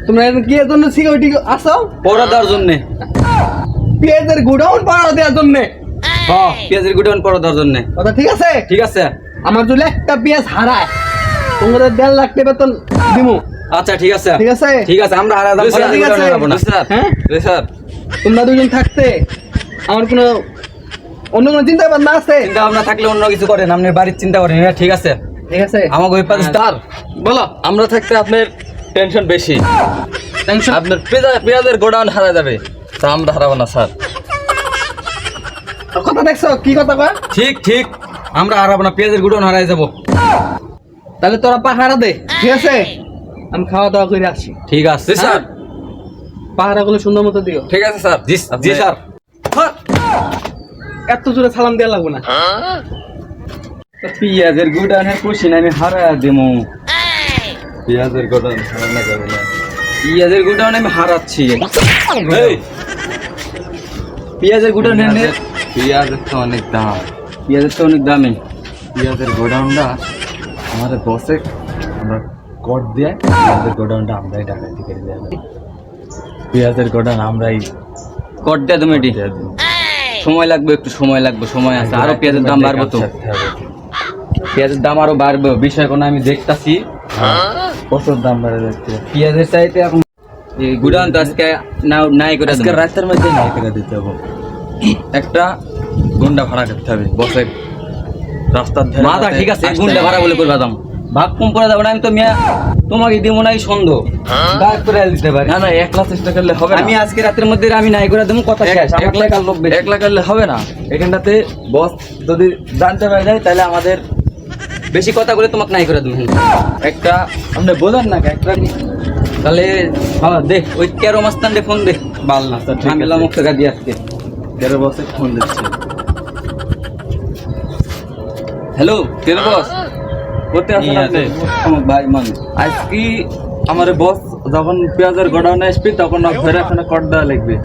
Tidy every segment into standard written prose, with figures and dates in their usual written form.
তোমরা কি এর জন্য সিকিউরিটি আসো? পড়া দেওয়ার জন্য। পেঁয়াজের গোডাউন পাড়া দেওয়ার জন্য। হ্যাঁ, পেঁয়াজের গুডাউন পড়া দেওয়ার জন্য। কথা ঠিক আছে? ঠিক আছে। আমার যদি একটা পেঁয়াজ হারায় তোমাদের 1.5 লাখ টাকা বেতন দিমু। আচ্ছা ঠিক আছে। ঠিক আছে? ঠিক আছে, আমরা হারা দাম ঠিক আছে। স্যার। হ্যাঁ স্যার, তোমরা দুজন থাকতে আমার কোনো অন্য কোনো চিন্তা ভাবনা আছে? চিন্তা ভাবনা থাকলে অন্য কিছু করেন, আপনি বাড়ির চিন্তা করেন। হ্যাঁ ঠিক আছে। ঠিক আছে আমাকে ওই পাশ স্যার বলো। আমরা থাকতে আপনার টেনশন বেশি। টেনশন আপনার পেঁয়াজের গোডাউন হারা যাবে, তা আমরা হারাবো না স্যার। কথা দেখছো কি কথা কয়? ঠিক ঠিক, আমরা হারাবো না, পেঁয়াজের গুডাউন হারাই যাবো। তাহলে তোরা পাহারা দে। ঠিক আছে, আমি খাওয়া দাওয়া করে আসি। ঠিক আছে স্যার। পাহারাগুলো সুন্দর মতো দিও। ঠিক আছে স্যার। জি জি স্যার। এত জোরে সালাম দেওয়া লাগবে না। পেঁয়াজের গুডাউনের কুশিন আমি হারা দেবো। পেঁয়াজের গুডাউন হারানো যাবে না। পেঁয়াজের গুডাউন আমি হারাচ্ছি। এই, পেঁয়াজের গুডাউনের পেঁয়াজের তো অনেক দাম। পেঁয়াজের তো অনেক দামি। পেঁয়াজের গোডাউনটা আমাদের বসে আমরা কট দিয়ে পেঁয়াজের গোডাউনটা আমরাই ডাকাতি করে দেবো। পেঁয়াজের গোডাউন আমরাই কট দেয়া তুমি এটি। সময় লাগবে, একটু সময় লাগবে, সময় আছে। আরো পেঁয়াজের দাম বাড়বে তো, পেঁয়াজের দাম আরো বাড়বে। বিষয় কোনো আমি দেখতাছি প্রচুর দাম বেড়ে যাচ্ছে। পেঁয়াজের চাইতে এখন গুডাউন তো আজকে নাই করে আজকে রাতের মধ্যে নাই করে দিতে হবে। একটা গুন্ডা ভাড়া করতে হবে বসে রাস্তার ধারে। মাথা ঠিক আছে, গুন্ডা ভাড়া বলে করবা দাম ভাগ কম করে যাবো না। আমি তো মিয়া তোমাকে দিব নাই সন্দেহ, ভাগ করে দিতে পারি। না না, 1 লাখ চেষ্টা করলে হবে না। আমি আজকে রাতের মধ্যে আমি নাই করে দেবো, কথা শেষ। আমার 1 লাখ টাকার লোভ বেশি। 1 লাখ করলে হবে না। এখানটাতে বস যদি জানতে পারে যায় তাহলে আমাদের বেশি কথা বলে তোমাকে নাই করে দেবো। একটা আপনি বোঝেন না একটা। তাহলে হ্যাঁ দেখ, ওই কেরো মাস্তান দে ফোন দে। বাল না ঠিক আছে। ঝামেলা মুক্ত গাদি আজকে। তেরো বসে ফোন দিচ্ছে। হ্যালো তেরো বস করতে আসেন আপনি? আমার ভাই মানুষ। আজকে আমার বস যখন পেঁয়াজের গোডাউনে আসবি তখন ঘরে এখানে কট দেওয়া লিখবি।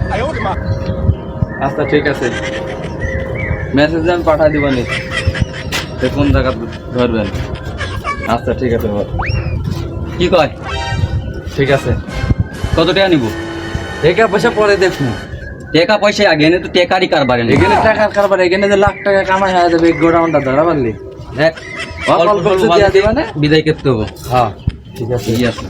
আচ্ছা ঠিক আছে, মেসেজ আমি পাঠাই দিবানি কোন জায়গা ধরবেন। আচ্ছা ঠিক আছে বল। কি কয়? ঠিক আছে, কত টাকা নিব? টাকা পয়সা পরে দেখুন। টাকা পয়সা আগে এনে তো টেকারই কারবার এনে। এখানে টাকার কারবার, এখানে যে লাখ টাকা কামাই হয়ে যাবে গোডাউনটা ধরা পারলি। দেখ অল্প কিছু দিয়া দিবা না? বিদায় করতে হবে। হ্যাঁ ঠিক আছে। ঠিক আছে।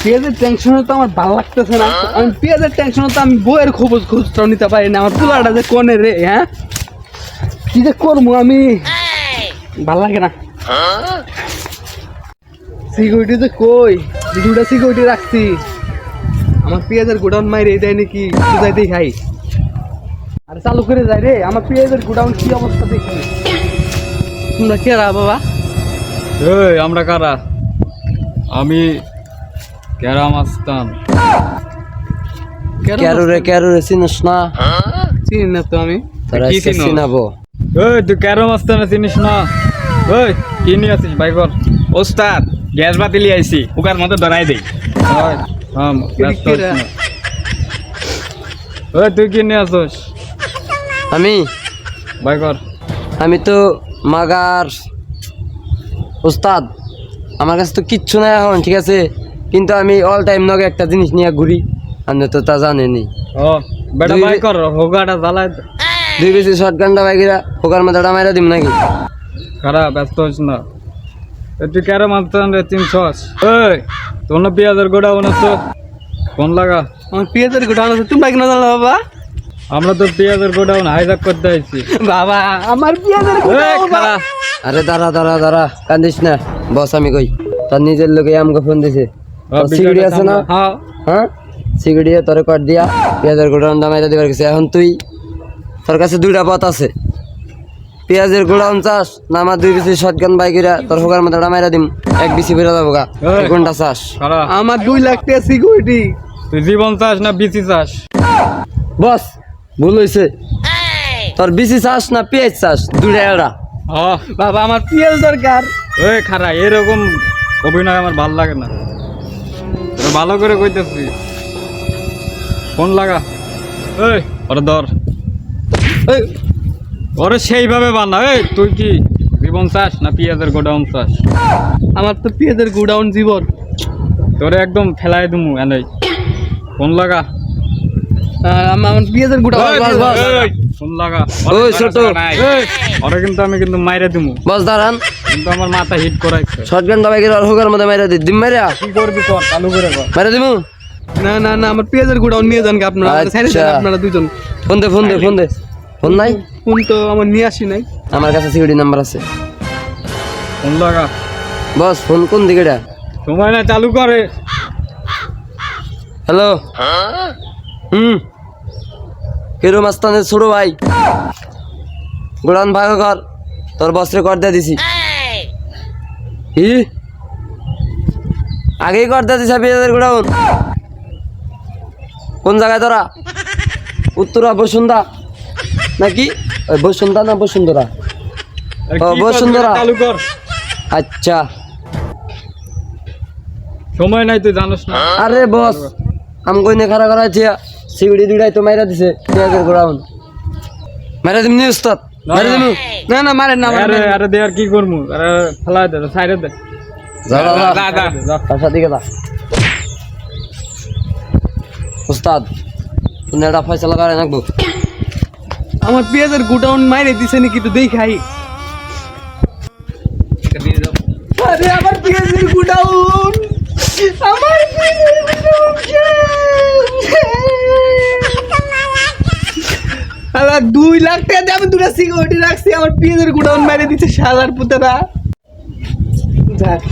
পেঁয়াজের টেনশনে তো আমার ভালো লাগতেছে না। আমি পেঁয়াজের টেনশনে তো আমি বইয়ের খোঁজটাও নিতে পারি না। আমার পোলাটা যে কোনে রে, হ্যাঁ কি যে করবো আমি, ভাল লাগে না। সিকিউরিটি তো কই, দুটা সিকিউরিটি রাখছি। আমার পেঁয়াজের গোডাউন মাইরে দেয় নাকি বুঝাইতেই খাই। আর চালু করে যায় রে, আমার পেঁয়াজের গোডাউন কি অবস্থা দেখি। তোমরা কে রা বাবা? এই আমরা কারা? আমি কেরাম আস্তান। ক্যারোরে চিনিস না? চিনি না তো আমি। তোরা কি চিনো? চিনাবো। ওই তুই কেরাম আস্তান চিনিস না? ওই কি নিয়ে আসিস ভাই কর? ওস্তাদ গ্যাস বাতিলি আইছি, ওকার মতো ধরাই দেই। ওই থাম, ব্যস্ত হইস না। ওই তুই কি নিয়ে আসিস আমি ভাই কর? আমি তো মাগার উস্তাদ, আমার কাছে তো কিচ্ছু নাই এখন, ঠিক আছে? কিন্তু আমি অল টাইম নগে একটা জিনিস নিয়ে ঘুরি, আপনি তো তা জানেনি। ও বেটা ভাই কর, হোগাটা জ্বালাই। 2 বেশি শর্টগানটা বাইকিরা হোকার মাথাটা মাইরা দিম নাকি? খারাপ, ব্যস্ত হইস না। তুই কেরাম আস্তান রে চিনছস? ওই তোর না পেঁয়াজের গোডাউন আছে, ফোন লাগা। আমার পেঁয়াজের গোডাউন আছে, তোমরা কিনা জানো বাবা? আমরা তো পেঁয়াজের গোডাউন হাইজাক করতে আইছি। বাবা আমার পেঁয়াজের এই গোডাউন খারা, আরে দাঁড়া কান্দিস না বস, আমি কই তোর নিজের লোকে আমাকে ফোন দিছে। সিকিউরিটি আছে না? হ্যাঁ হ্যাঁ সিকিউরিটি তোরে কর দিয়া পেঁয়াজের গোডাউন দামাইরা দিবার গেছে। এখন তুই তোর কাছে 2টা পথ আছে, পেঁয়াজের গোডাউন চাস না আমার 2 বেশি শটগান বাইকিরা তোর হোকার মাথাটা মাইরা দিম, 1 বেশি বেরো যাবো গা। এই। কোনটা চাস? খারা, আমার 2 লাখ টাকা সিকিউরিটি। তুই জীবন চাস না বিচি চাস? বস ভুল হয়েছে, তোর বিসি চাস না পেঁয়াজ চাস? 2টা এড়া। ও বাবা আমার পেঁয়াজ দরকার। ওই খারা এরকম অভিনয় আমার ভাল লাগে না, তোরা ভালো করে কইতেছি। ফোন লাগা, ওই ওরে ধর, এই, ওরে সেইভাবে বানা। এই তুই কি জীবন চাস না পেঁয়াজের গোডাউন চাস? আমার তো পেঁয়াজের গোডাউন জীবন। তোরে একদম ফেলাই দিমু এনেই। ফোন লাগা, আমার পেঁয়াজের গোডাউন। এই, ফোন লাগা। ওই ছোট। এই, ওরে কিন্তু আমি কিন্তু মাইরে দিমু, বস দাঁড়ান, কিন্তু আমার মাথা হিট করাইছে। শটগান দাবাই করে হুকার মধ্যে মাইরা দিম মাইরা কি করবি কর, চালু করে কর। মাইরা দিমু। না না না, আমার পেঁয়াজের গোডাউন নিয়ে যান আপনারা, আচ্ছা। ছেড়ে দেন আপনারা দুজন। ফোন দে ফোন দে ফোন দে। ফোন নাই ফোন তো আমার নিয়ে আসি নাই। আমার কাছে সিকিউরিটি নাম্বার আছে। ফোন লাগা, বস ফোন কোন দিকে এটা? সময় না, চালু করে। হ্যালো, হিরো মাস্তানের ছোট ভাই, গোডাউন ভাগ কর, তোর বস্ত্রে কর দিয়ে দিছি। কি আগেই কর দিয়ে দিছে পেঁয়াজের গোডাউন? কোন জায়গায় তোরা? উত্তরা বসুন্ধা নাকি? ওই বসুন্ধা না বসুন্ধরা? আরে ও, কি বসুন্ধরা। করবি, চালু কর। আচ্ছা। সময় নাই, তুই জানোস না। আরে বস, আমি কইনে খারা করা আছে, সিকিউরিটি দুইটাই তো মাইরা দিছে পেঁয়াজের গোডাউন। মাইরা দিমনি উস্তাদ, মাইরা দিমু। না না মারেন না, মারেন আরে না। আরে দে, আর কি করবো? আরে ফেলাই দে, সাইডে দে। যা যা যা, যা, যা, যা। বাসার দিকে যা। উস্তাদ তুমি একটা ফয়সালা করে রাখবো। আমার পেঁয়াজের গোডাউন মাইরে দিছে নাকি তো দেখাই। আরে আমার পেঁয়াজের গোডাউন, আমার পেঁয়াজের গোডাউন আলা 2 লাখ টাকা দিয়ে আমি দুটা সিকিউরিটি রাখছি, আমার পেঁয়াজের গোডাউন মাইরে দিছে শালার পুতেরা। যাক,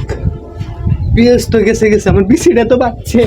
পেঁয়াজ তো গেছে গেছে, আমার বিসিটা তো বাঁচছে।